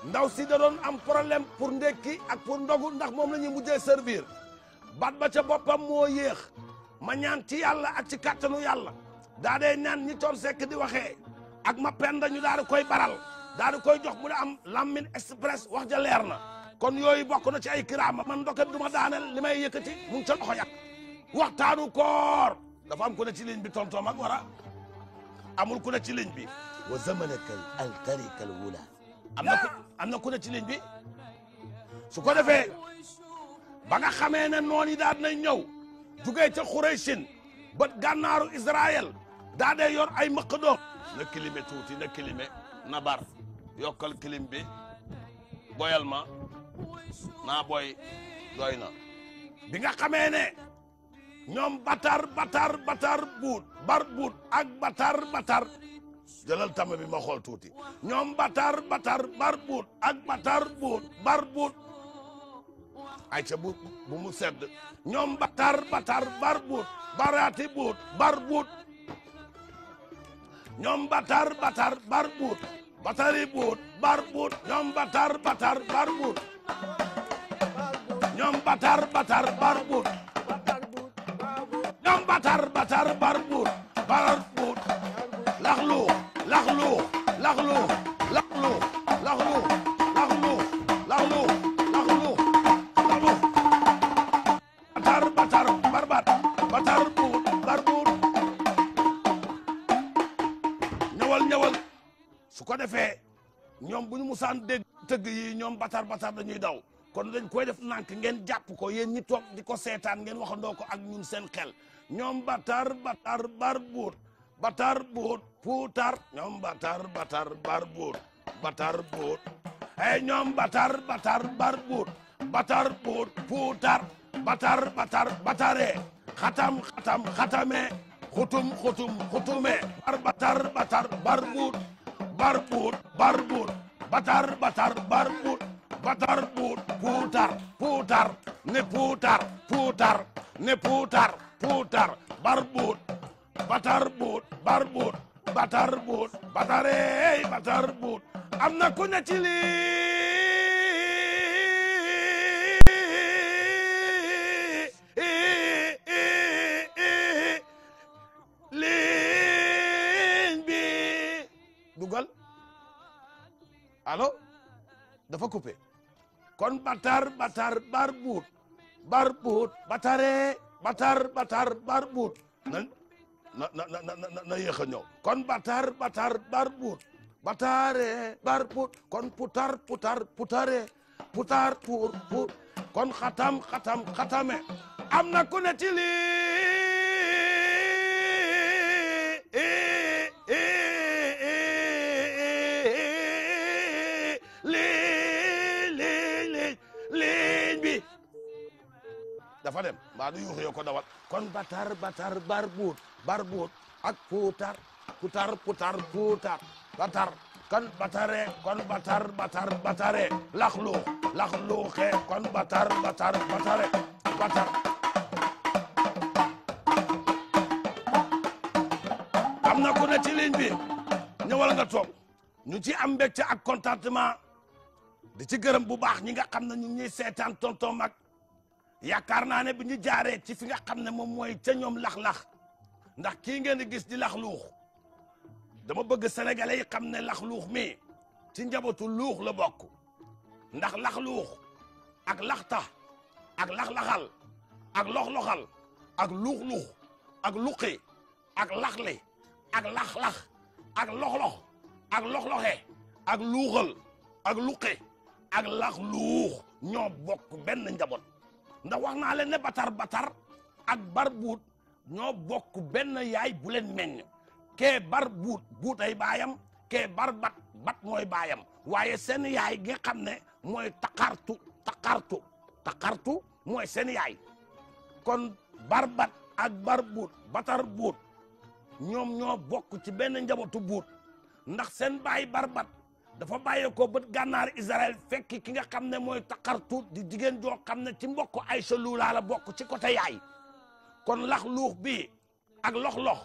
ndaw si da doon am problème pour ndekki ak pour ndogu ndax moom la ñuy mujjee servir bat ba ca boppam moo yéex ma ñaan ci yàlla ak ci kàttanu yàlla daa dee ñaan ñi Thione Seck di waxee ak ma penda ñu daal di koy baral daal di koy jox mu da am Lamine Express wax ja leer na kon yooyu bokk na ci ay kiraama man ndoket du ma daaneel li may yëkkati mu ngi ca loxo yàq waxtaanu koor dafa am ku ne ci ligne bi tonton ak wara amul ku ne ci ligne bi wa zamanakal al tarikal wula am na ku ne ci ligne bi su ko defee ba nga xamee ne noon yi daal nañ ñëw jugee ca Xuraysin ba gànnaaru Israël daa dee yor ay mëq doom na kilime tuuti na kilime na bar yokkal kilim bi boyal ma naa boy doy na bi nga xamee ne ñoom batar buut bar buut ak batar jëlal tama bi ma xool tuuti ñoom batar bar buut ak batar buut bar buut ay ca bu mu sedd ñoom batar bar buut barati buut bar buut ñoom batar bar buut batari buut bar buut ñoom batar bar buut ñoom batar bar buut ñoom batar bar buut laxlu batar barbat batar buut bar buut ñëwal su ko defee ñoom bu ñu musaan dégg tëgg yi ñoom batar dañuy daw kon dañ koy def nànk ngeen jàpp ko yéen ñi toog di ko seetaan ngeen waxandoo ko ak ñun seen xel ñoom batar bar buut puutar ñoom batar bar buut ñoom batar bar buut puutar batar batare xatame xutume batar bar buut batar bar buut puutar ne puutar bar buut batar buut batare batar buut am na ku ne ci ligne bi dugal allo dafa coupé kon batar bar buut batare batar bar buut na yéex a ñëw kon batar bar buut batare bar buut kon putar putare putar pour kon xatame am na ku ne ci ligne bi dafa dem mbaa du yuuxu yoo ko dawal kon batar bar buut ak puutar batar kon batare kon batar laxluuxe kon batar batare batar am na ku ne ci ligne bi ñëwal nga toog ñu ci am mbégte ak contentement di ci gërëm bu baax ñi nga xam ne ñu ñuy seetaan tonton mag yaakaar naa ne bi ñu jaaree ci fi nga xam ne moom mooy ca ñoom lax-lax ndax kii ngeen di gis di lax-luux dama bëgg sénégalais yi xam ne lax-luux mi ci njabootu luux la bokk ndax lax-luux ak laxta ak lax-laxal ak lox-loxal ak luux-luux ak luqi ak laxli ak lax-lax ak lox-lox ak lox-loxe ak luuxal ak luqi ak lax-luux ñoo bokk benn njaboot ndax wax naa leen ne batar ak bar buut ñoo bokk benn yaay bu leen meññ kee bar buut ay baayam kee bar bat mooy baayam waaye seen yaay gi nga xam ne mooy taqartu mooy seen yaay kon bar bat ak bar buut batar buut ñoom ñoo bokk ci benn njabootu buut ndax seen baay bar bat dafa bàyyee ko bët gànnaar Israël fekki ki nga xam ne mooy taqartu di jigéen joo xam ne ci mbokk Aysa Luulaa la bokk ci côté yaay kon lax luux bi ak lox-lox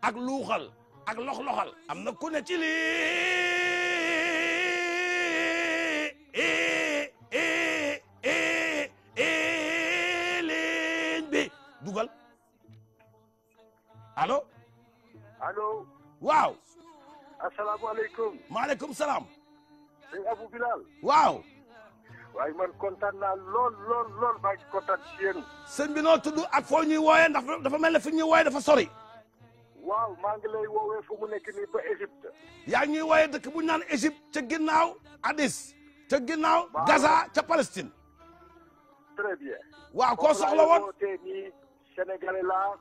ak luuxal ak lox-loxal am na ku ne ci lii allo. waaw. asalaamaaleykum. maaleykum salaam. sëñ Abou Bilal. waaw. waaye man kontaan naa lool maa ngi kontaan ci yéen. sëñ bi noo tudd ak foo ñuy wooyee ndax dafa mel ne fi ñuy wooyee dafa sori. waaw maa ngi lay woowee fu mu nekk nii ba Égypte. yaa ngi ñuy wooyee dëkk bu ñu naan Égypte ca ginnaaw Addis ca ginnaaw Gaza ca Palestine. très bien. waaw koo soxla woon wootee nii Sénégalais laa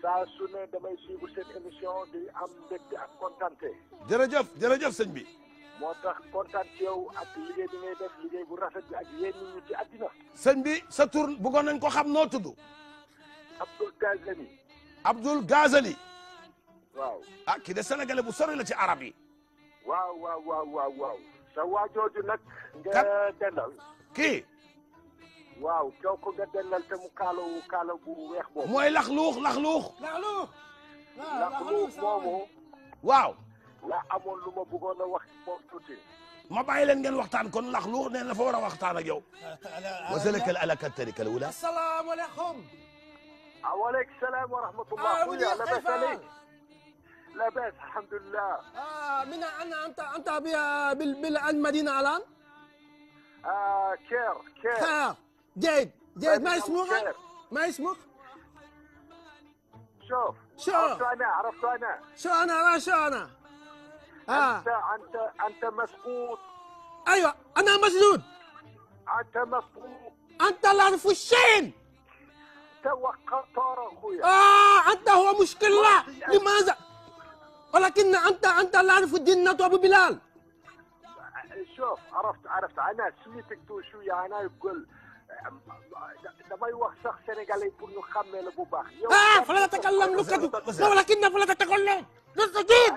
saa su ne damay suivre seen émission di am mbégte ak kontante. jërëjëf sëñ bi. moo tax kontaan ci yow ak liggéey bi ngay def liggéey bu rafet bi ak yéen ñi ci àddina. sëñ bi sa tur bëggoon nañ ko xam noo tudd. Abdoul Gazali. Abdoul Gazali. waaw. ah kii de sénégalais bu sori la ci arab yi. waaw. sa waajooju nag. nga kat dendal. kii. waaw kooku nga dendal te mu kaala bu weex boobu. mooy laxluux. laxluux moomu. waaw. la amoon lu ma bëggoon a wax moom tuuti. ma bàyyi leen ngeen waxtaan kon laxluux nee na dafa war a waxtaan ak yow. wasalaka alaka tarika alula. asalaamaaleykum. waaleykum salaam wa rahmatullah. labas aleyk. labas alhamdulillah. من أنت بالمدينة الآن؟ كير جيد ما اسمك؟ شوف عرفت أنا شو أنا أنت مسقوط. أيوة أنا مسدود. أنت مسقوط. أنت لا في الشين. توقعت أخويا. أنت هو مشكلة. لماذا؟ ولكن أنت لا تعرف الجنة أبو بلال. شوف عرفت أنا سميتك شوية أنا يقول damay wax sax sénégalais pour ñu xàmmee la bu baax. فلا تتكلم لكتو ولكن فلا تتكلم. نستجيب.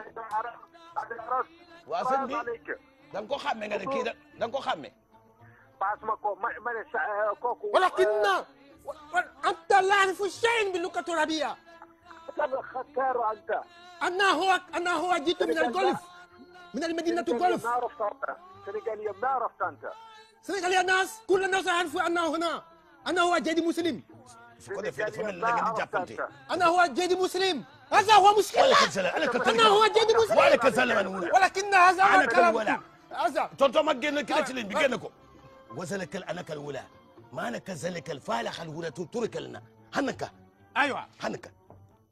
waa sëñ bi da nga ko xàmme nga ne kii da nga ko xàmme. paas ma ko ma ne sa kooku. ولكن أنت لا تعرف شيء باللغة العربية. خسارة أنت. أنا هو جئت من الجولف من المدينة الجولف. ما عرفت أنت سنغالية ما عرفت أنت. سنغالية الناس كل الناس يعرف أنه هنا أنا هو جدي مسلم. أنا هو جدي مسلم. هذا هو مشكلة. أنا هو جدي مسلم. ولكن هذا هو الكلام. هذا. tonton mag génn ki la ci ligne bi génn ko. وزلك الأنك الأولى ما نكزلك الفالح الأولى ترك لنا هنك. أيوة. هنك.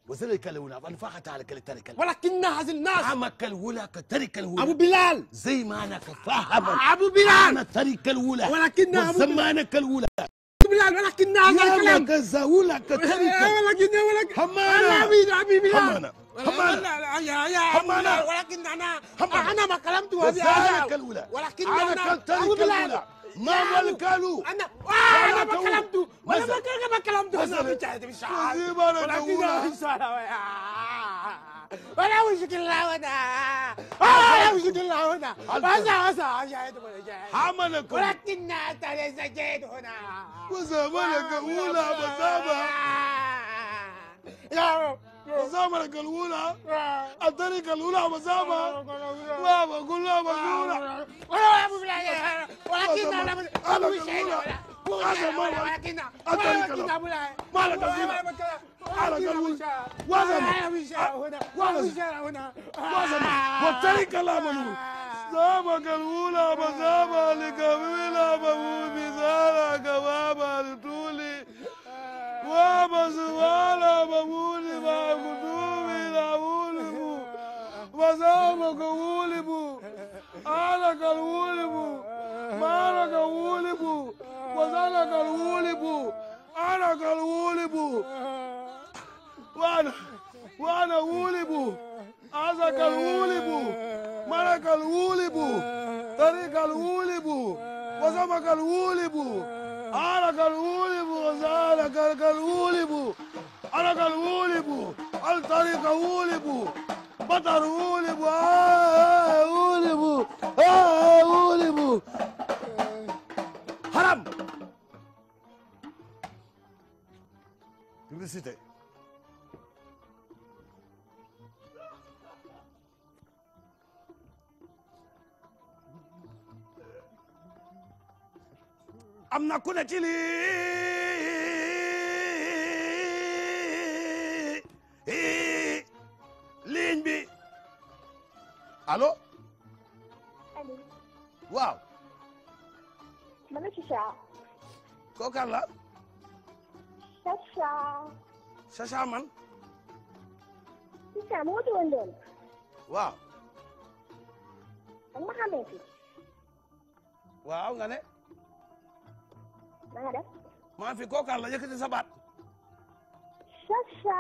وذلك الأولى أنفقت على كالترك. ولكن هذا الناس. عمك الأولى كترك الأولى. أبو بلال. زي ما أنا فاهم. أبو بلال. أنا الترك الأولى. ولكن أبو وزمانك الأولى. أبو بلال ولكن هذا الكلام. يا كزاولة كترك. ولكن حمانا. أبي بلال. حمانا. حمانا. ولكن أنا ما كلمت أبي وذلك الأولى. ولكن أنا كترك الأولى. ما ملكالو. أنا ما كلمت. ما كلمت. أنا مش عارف. ولا مشكلة هنا. ولا مشكلة هنا. حملكم. ولكن أنت ليس جيد هنا. وزمانك الأولى وزامة. يا رب. وزامنك الأولى. الطريقة الأولى وزامة. لا بقول لا بقول. ولكن أنا مش هذا ما ولكن ما لك الأولى. وزمة والطريقة لا منون. زامك الأولى وزامة لكبيلة مبوب بزارة كبابة لطولي ومزوالة مبولي مع قدومي لأولبو وزامك أولبو آلك الأولبو مالك الأولبو وزالك الأولبو آلك الأولبو وأنا أولبو أزك الأولبو ملك الأولبو طريق الأولبو وزمك الأولبو آلك الأولبو وزالك الأولبو آلك الأولبو الطريق أولبو بطر أولبو أولبو أولبو حرام publicité. am na ku ne ci lii waaw. man la Chacha. kooku kan la. Chacha. Chacha man. Chacha moo ci woon doon. waaw. ak ma xamee fi. waaw nga ne. na nga def. maa fi kooku kan la yëkkati sa baat. Chacha.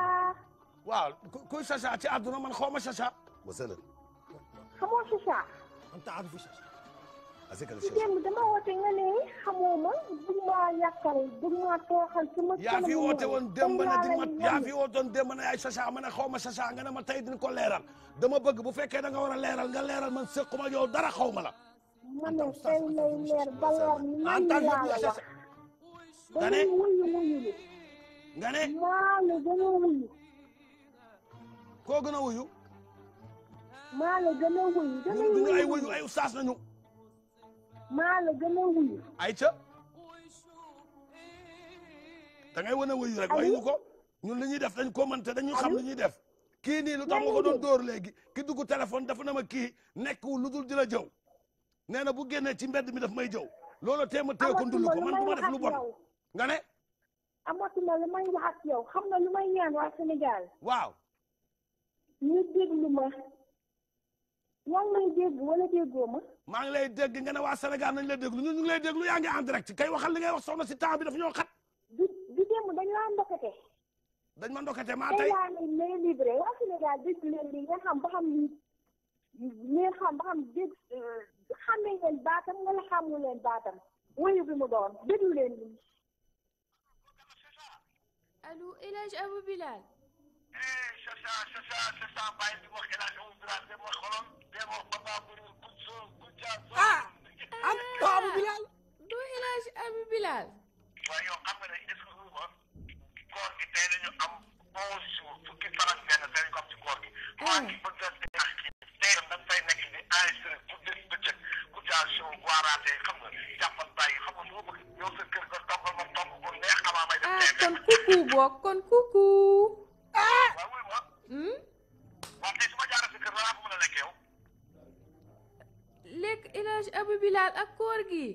waaw kuy Chacha ci àdduna man xaw ma Chacha. مثلا xamoo Chacha. أنت عارف إيش هذا؟ أذكر ci الشيء démb dama woote nga ne xamoo ma bëgg maa yàqal bëgg maa tooxal sama. yaa fi woote woon démb na di ma yaa fi woote woon démb na yaay Chacha ma ne xaw ma Chacha nga ne ma tey dina ko leeral dama bëgg bu fekkee da nga war a leeral nga leeral man sequma yow dara xaw ma la. ma ne tey lay leer ba leer man أنت laa عارف la إيش wax. هذا؟ nga ne dañuy wuyu li. nga ne maa la gën a wuyu. koo gën a wuyu. maa la gën a wuyu. ñun duñu ay wuyu ay ustaas nañu. maa la gën a wuyu. ay ca da ngay wane wuyu rek wayu ko ñun li ñuy def dañ ko mënte dañu xam li ñuy def. kii nii lu tax ma ko doon dóor léegi ki dugg téléphone dafa na ma kii nekkul lu dul di la jëw nee na bu génnee ci mbedd mi daf may jëw loolu tee ma téye ko ndullu ko man du ma def lu bon nga ne. amatuma lu may wax ak yow xam nga lu may ñaan waa Sénégal. waaw. ñu déglu ma. yaa ngi may dégg wala déggoo ma. maa ngi lay dégg nga ne waa Sénégal nañ la déglu ñun ñu ngi lay déglu yaa ngi en direct kay waxal li ngay wax soxna si temps bi dafa ñoo xat. du démb dañ laa ndokate. dañ ma ndokate maa tey tey. laa ne lay livré waa Sénégal déglu leen li nga xam ba xam ni ngeen xam ba xam dégg xamee ngeen baatam wala xamu leen baatam wuyu bi mu doon déglu leen li. allo El Hadj Abou Bilal. Chacha bàyyi di wax El Hadj Abou Bilal dem wax xolom dem wax Papa Bourou Koutia. أنت أبو بلال. doo El Hadj Abou Bilal. waaye yow xam nga ne est-ce que ma koor gi tey dañu am 11 jours fukki fan ak benn tey ko am ci koor gi. waa ki bëgg a neex ki tey dañ fay nekk di enregistré pour des bëccëg Koutia Show waaraate xam nga jàppal bàyyi xam nga lu ma bëgg yow sa kër ga toggal ma togg bu neex avant may def tey. kon kuku bokk kon kuku. waaw wuy ma. waaw tey su ma jaaree sa kër balaa ko mën a lekk yow. lekk El Hadj Abou Bilal ak koor gi.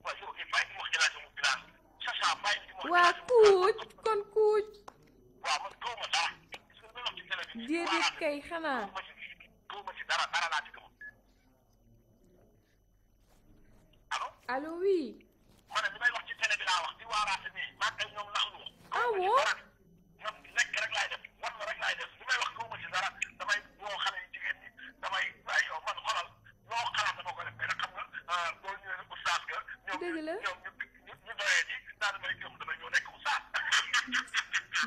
waaw yow kay bàyyi di wax El Hadj Abou Bilal Chacha bàyyi di wax. waa kuuc kon kuuc. waaw man gëw ma dara. gis nga wax ci télé bi. déedéet kay xanaa. gëw ma ci dara laa ci gëm. allo. allo oui. ma ne li may wax ci télé bi laa wax di waaraate nii maa ngi ñoom nax lu. ah bon. ñoom lekk rek laay def wan la rek laay def li may wax gëw ma ci dara damay woo xale yu jigéen ñi damay waaye yow man xolal loo xalaat dama ko def mais nag xam nga boo ñëwee oustaz nga. dëgg la ñoom ñu doyee ji daal damay gëm damay ñëw nekk oustaz.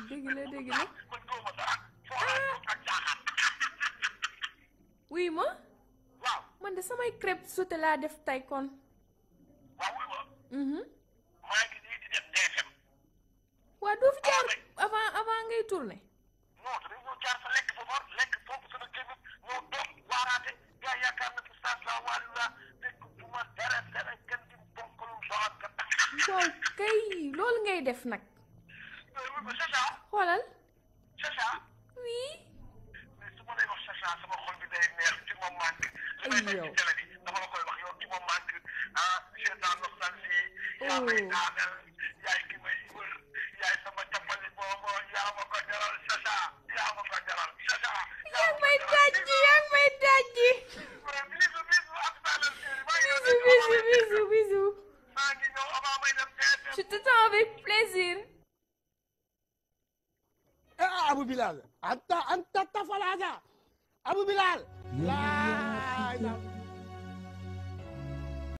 dëgg la dëgg la. man gëw ma dara foo laay ak jaaxaan. oui ma. waaw. man de samay crêpe sauté laa def tey kon. waaw wuy ma. maa ngi nii di def TFM. waa doo fi jaar avant ngay tourné. non damay ñëw jaar fa lekk fa bor lekk foofu sama kéem ñëw toog waaraate gaa yaakaar na oustaz la wàllu la fekk du ma dara dara kenn di bonkalum soxal ka. lool kay loolu ngay def nag. Chacha. xoolal. Chacha. oui. mais su ma lay wax Chacha sama xol bi day neex ci ma manque. li may def ci télé bi dama la koy wax yow ci ma manque j'ai dans nostalgie. yaa may daaneel yaay ki may wër yaay sama cappali boobu yaa ma ko jaral Chacha yaa ma ko jaral Chacha. yaa ngi may dajji yaa ngi may dajji. bisu ak saa leen bisu bisu. maa ngi ñëw avant may dem TFM. je t'attends avec plaisir. أبو بلال أنت طفل هذا أبو بلال لا